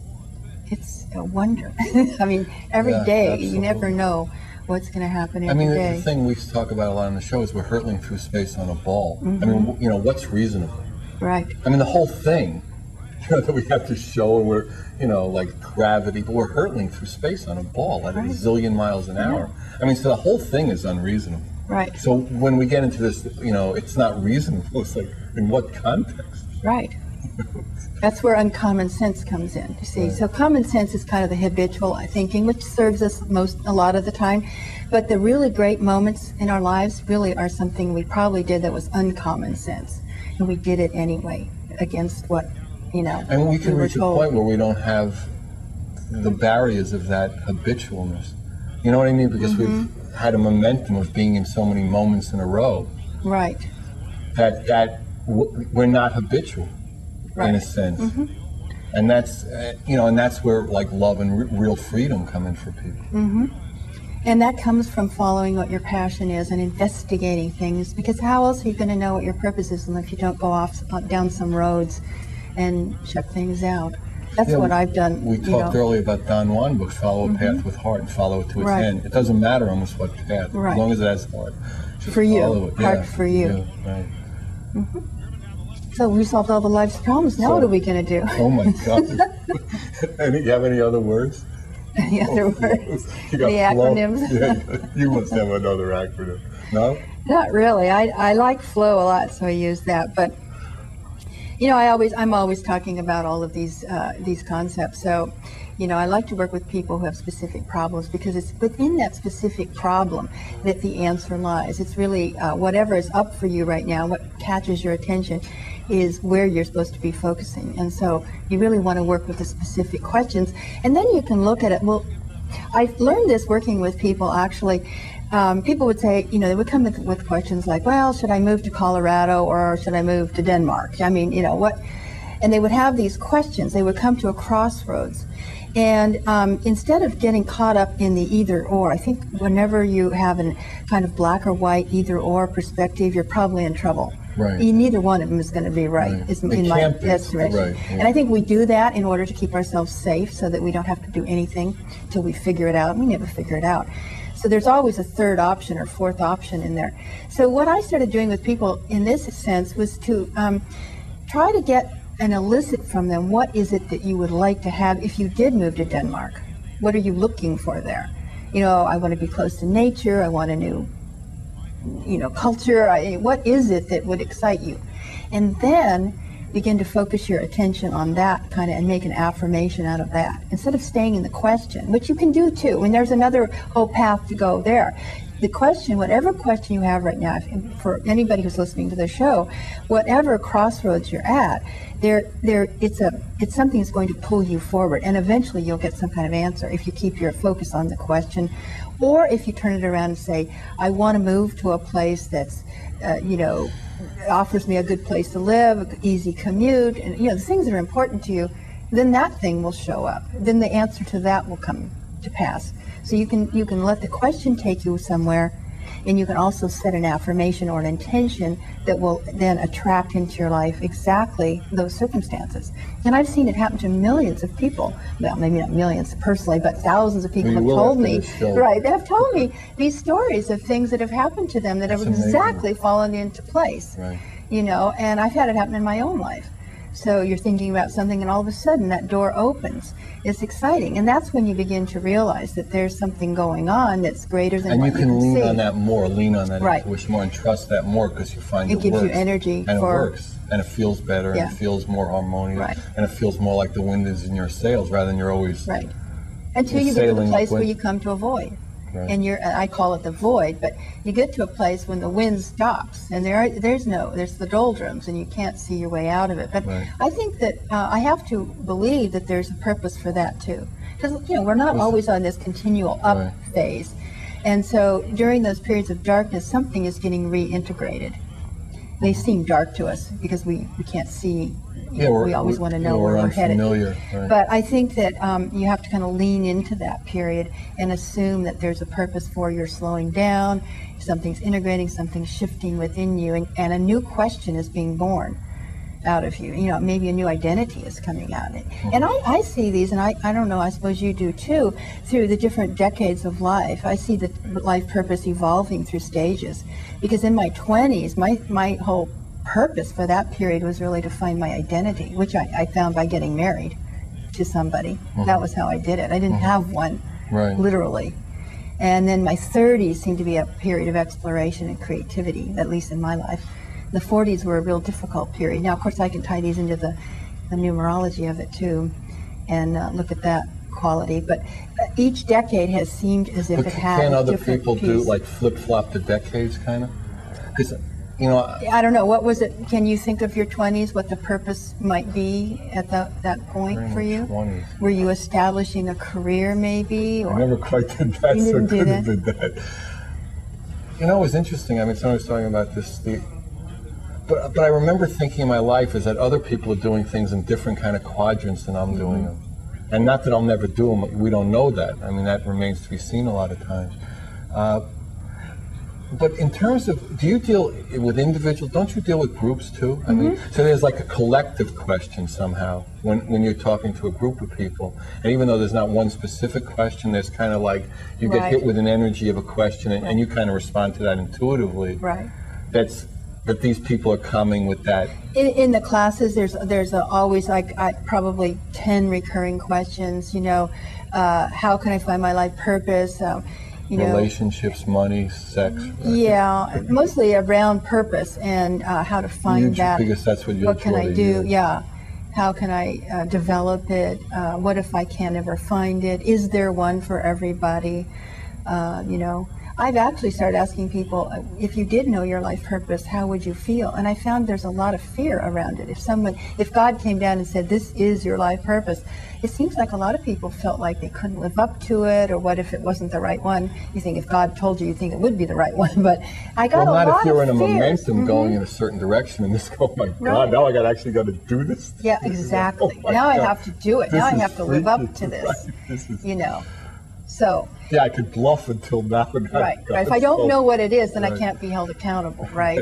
C: it's a wonder. I mean, every day, absolutely. You never know what's going to happen every day.
A: The thing we talk about a lot on the show is we're hurtling through space on a ball. I mean, you know, what's reasonable?
C: Right.
A: I mean, the whole thing, you know, that we have to show, and we're, you know, like gravity, but we're hurtling through space on a ball at a zillion miles an hour. I mean, so the whole thing is unreasonable.
C: Right.
A: So when we get into this, you know, it's not reasonable. It's like, in what context?
C: Right. That's where uncommon sense comes in, you see. Right. So common sense is kind of the habitual thinking, which serves us a lot of the time. But the really great moments in our lives really are something we probably did that was uncommon sense. And we did it anyway, against what, you know,
A: and we can reach a point where we don't have the barriers of that habitualness. You know what I mean? Because we've had a momentum of being in so many moments in a row.
C: Right.
A: That we're not habitual, in a sense. And that's, you know, and that's where like love and real freedom come in for people.
C: And that comes from following what your passion is and investigating things, because how else are you going to know what your purpose is if you don't go off down some roads and check things out? That's what I've done.
A: We talked earlier about Don Juan book, follow a path with heart and follow it to its end. It doesn't matter almost what path, as long as it has heart.
C: For you, heart for you.
A: Right.
C: So we solved all the life's problems. Now what are we going to do?
A: Oh my God. You have any other words?
C: Any other words? The acronyms?
A: You must have another acronym. No?
C: Not really. I like flow a lot, so I use that. But you know, I'm always talking about all of these concepts. So, you know, I like to work with people who have specific problems, because it's within that specific problem that the answer lies. It's really whatever is up for you right now, what catches your attention, is where you're supposed to be focusing. And so you really want to work with the specific questions, and then you can look at it. Well, I've learned this working with people, actually. People would say, you know, they would come with questions like, well, should I move to Colorado or should I move to Denmark? I mean, you know, what? And they would have these questions. They would come to a crossroads. And instead of getting caught up in the either or, I think whenever you have a kind of black or white either or perspective, you're probably in trouble.
A: Right.
C: Neither one of them is going to be right.
A: Right.
C: Is
A: They
C: in my
A: can't be.
C: estimation.
A: Right, yeah.
C: And I think we do that in order to keep ourselves safe, so that we don't have to do anything till we figure it out. We never figure it out. So there's always a third option or fourth option in there. So what I started doing with people in this sense was to try to get and elicit from them, what is it that you would like to have if you did move to Denmark? What are you looking for there? You know, I want to be close to nature. I want a new, culture. What is it that would excite you? And then begin to focus your attention on that kind of, and make an affirmation out of that, instead of staying in the question, which you can do too. And there's another whole path to go there. The question, whatever question you have right now, for anybody who's listening to the show, whatever crossroads you're at, it's something that's going to pull you forward, and eventually you'll get some kind of answer if you keep your focus on the question, or if you turn it around and say, I want to move to a place that's, offers me a good place to live, an easy commute, and the things that are important to you, then that thing will show up. Then the answer to that will come to pass. So you can let the question take you somewhere, and you can also set an affirmation or an intention that will then attract into your life exactly those circumstances. And I've seen it happen to millions of people. Well, maybe not millions personally, but thousands of people have told me. Right, they have told me these stories of things that have happened to them that have exactly fallen into place.
A: Right.
C: And I've had it happen in my own life. So you're thinking about something, and all of a sudden that door opens. It's exciting, and that's when you begin to realize that there's something going on that's greater than what you can see.
A: And you can lean on that more, lean on that
C: Right.
A: intuition more, and trust that more, because you find it
C: gives
A: works.
C: you energy
A: and
C: for...
A: it works, and it feels better, and it feels more harmonious,
C: Right.
A: and it feels more like the wind is in your sails, rather than you're always
C: Right. Until you get to the
A: sailing
C: place where
A: with-
C: you come to a void.
A: Right.
C: And I call it the void, but you get to a place when the wind stops, and there's the doldrums, and you can't see your way out of it. But
A: Right.
C: I think that I have to believe that there's a purpose for that too, because we're not always on this continual up
A: Right.
C: phase, and so during those periods of darkness, something is getting reintegrated. They seem dark to us because we can't see. We always want to know where we're headed.
A: Right.
C: But I think that you have to kind of lean into that period and assume that there's a purpose for your slowing down, something's integrating, something's shifting within you, and a new question is being born out of you. Maybe a new identity is coming out. And I see these, and I don't know, I suppose you do too, through the different decades of life. I see the life purpose evolving through stages. Because in my 20s, my whole purpose for that period was really to find my identity, which I found by getting married to somebody. That was how I did it. I didn't have one,
A: Right.
C: literally. And then my 30s seemed to be a period of exploration and creativity, at least in my life. The 40s were a real difficult period. Now, of course, I can tie these into the numerology of it too, and look at that quality. But each decade has seemed as if it had
A: Can
C: a
A: other
C: different
A: people
C: piece.
A: do, like, flip-flop the decades, kind of? Because,
C: I don't know. What was it? Can you think of your 20s, what the purpose might be at that point for you?
A: 20s.
C: Were you establishing a career maybe? Or
A: I never quite did that,
C: You
A: so I
C: didn't do
A: couldn't
C: that?
A: did that. It was interesting. Someone was talking about this. But I remember thinking in my life is that other people are doing things in different kind of quadrants than I'm doing them. And not that I'll never do them. We don't know that. That remains to be seen a lot of times. But in terms of, do you deal with individuals? Don't you deal with groups too? So there's like a collective question somehow when you're talking to a group of people. And even though there's not one specific question, there's kind of like you get hit with an energy of a question, and you kind of respond to that intuitively.
C: Right.
A: That these people are coming with that.
C: In the classes, there's always probably 10 recurring questions. How can I find my life purpose?
A: Relationships, money, sex.
C: Yeah, mostly around purpose and how to find that.
A: Because that's what you're
C: What can I do? Yeah. How can I develop it? What if I can't ever find it? Is there one for everybody? I've actually started asking people, if you did know your life purpose, how would you feel? And I found there's a lot of fear around it. If God came down and said, this is your life purpose, it seems like a lot of people felt like they couldn't live up to it, or what if it wasn't the right one? You think if God told you, you think it would be the right one, but I got a lot of fears.
A: Not if you're in a momentum going in a certain direction, and this, oh my God, now I actually got to do this.
C: Yeah, exactly. Now I have to do it. Now I have to live up to this, you know. So
A: yeah, I could bluff until now.
C: Right. If I don't know what it is, then I can't be held accountable, right?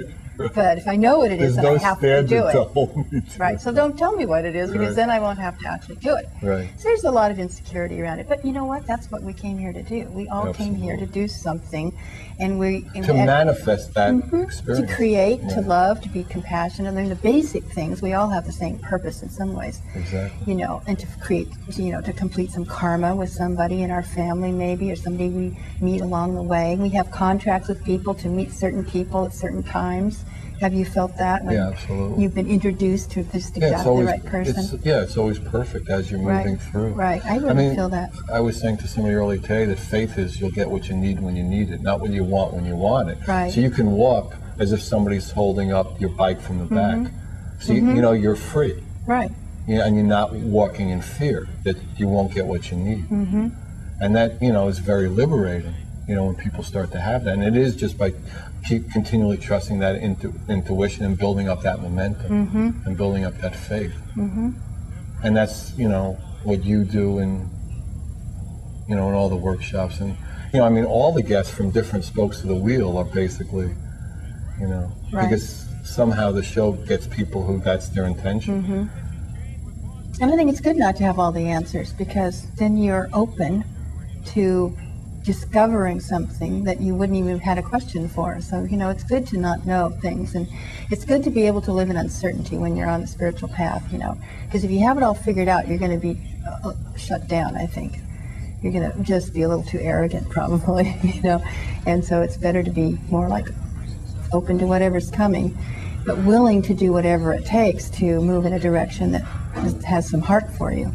C: But if I know what it is, then I have to do it. Right. So don't tell me what it is, because then I won't have to actually do it.
A: Right.
C: So there's a lot of insecurity around it. But you know what? That's what we came here to do. We all came here to do something, and to
A: manifest that experience.
C: To create, to love, to be compassionate. I mean, the basic things. We all have the same purpose in some ways.
A: Exactly.
C: You know, and to create, you know, to complete some karma with somebody in our family, maybe, or somebody we meet along the way. We have contracts with people to meet certain people at certain times. Have you felt that when
A: absolutely.
C: You've been introduced to this exactly the right person?
A: It's always perfect as you're moving through.
C: Right, I really feel that.
A: I was saying to somebody earlier today that faith is you'll get what you need when you need it, not what you want when you want it.
C: Right.
A: So you can walk as if somebody's holding up your bike from the back. So you know you're free.
C: Right.
A: You know, and you're not walking in fear that you won't get what you need. And that, you know, is very liberating, you know, when people start to have that. And it is just by continually trusting that intuition and building up that momentum and building up that faith. And that's, you know, what you do in, you know, in all the workshops. And, you know, I mean, all the guests from different spokes of the wheel are basically, you know, because somehow the show gets people who that's their intention.
C: And I think it's good not to have all the answers, because then you're open to discovering something that you wouldn't even have had a question for. So, you know, it's good to not know things, and it's good to be able to live in uncertainty when you're on the spiritual path, you know, because if you have it all figured out, you're going to be shut down, I think. You're going to just be a little too arrogant, probably, you know, and so it's better to be more like open to whatever's coming, but willing to do whatever it takes to move in a direction that has some heart for you.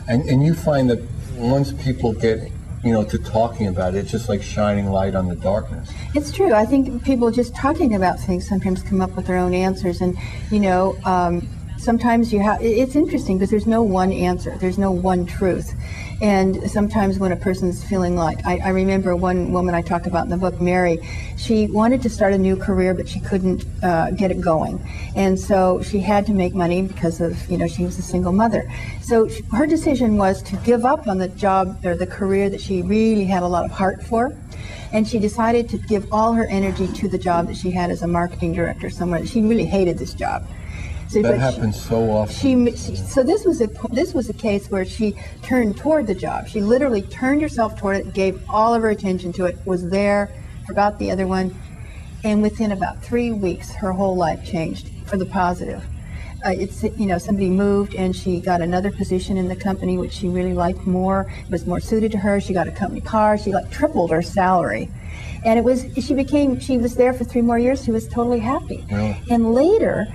A: And you find that once people get, you know, to talking about it, it's just like shining light on the darkness.
C: It's true. I think people just talking about things sometimes come up with their own answers, and, you know, sometimes it's interesting because there's no one answer, there's no one truth. And sometimes when a person's feeling like, I remember one woman I talk about in the book, Mary, she wanted to start a new career, but she couldn't get it going. And so she had to make money because of, you know, she was a single mother. So her decision was to give up on the job or the career that she really had a lot of heart for. And she decided to give all her energy to the job that she had as a marketing director somewhere. She really hated this job. So,
A: that happens so often.
C: So this was a case where she turned toward the job. She literally turned herself toward it, gave all of her attention to it, was there, forgot the other one, and within about 3 weeks, her whole life changed for the positive. You know, somebody moved and she got another position in the company which she really liked more. It was more suited to her. She got a company car. She like tripled her salary. And she was there for 3 more years. She was totally happy.
A: Yeah.
C: And later,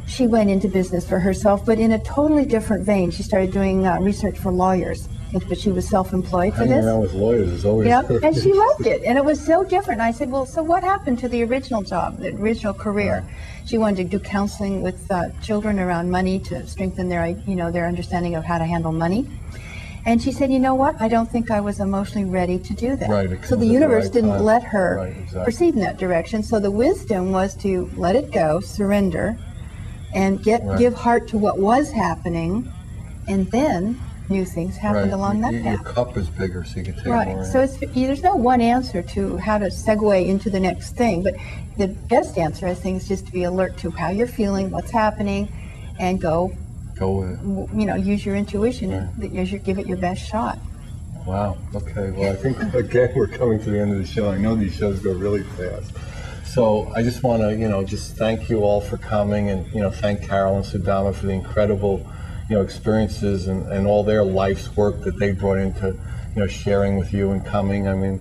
C: she went into business for herself, but in a totally different vein. She started doing research for lawyers, but she was self-employed for this.
A: Hanging around with lawyers is always
C: good. And she loved it, and it was so different. I said, well, so what happened to the original job, the original career? She wanted to do counseling with children around money to strengthen their understanding of how to handle money. And she said, you know what? I don't think I was emotionally ready to do that.
A: Right,
C: so the universe didn't let her proceed in that direction. So the wisdom was to let it go, surrender, and give heart to what was happening, and then new things happened along that path.
A: Your cup is bigger, so you can take more in.
C: So there's no one answer to how to segue into the next thing, but the best answer, I think, is just to be alert to how you're feeling, what's happening, and go with it. You know, use your intuition, give it your best shot.
A: Wow. Okay. Well, I think again we're coming to the end of the show. I know these shows go really fast. So I just want to, you know, just thank you all for coming, and, you know, thank Carol and Sudama for the incredible, you know, experiences and all their life's work that they brought into, you know, sharing with you and coming. I mean,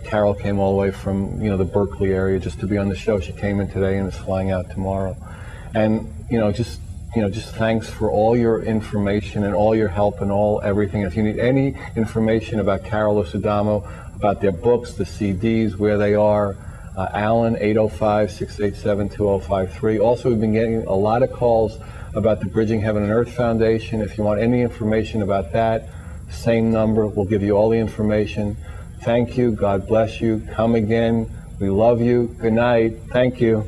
A: Carol came all the way from, you know, the Berkeley area just to be on the show. She came in today and is flying out tomorrow. And, just thanks for all your information and all your help and everything. If you need any information about Carol or Sudama, about their books, the CDs, where they are. Alan, 805-687-2053. Also, we've been getting a lot of calls about the Bridging Heaven and Earth Foundation. If you want any information about that, same number. We'll give you all the information. Thank you. God bless you. Come again. We love you. Good night. Thank you.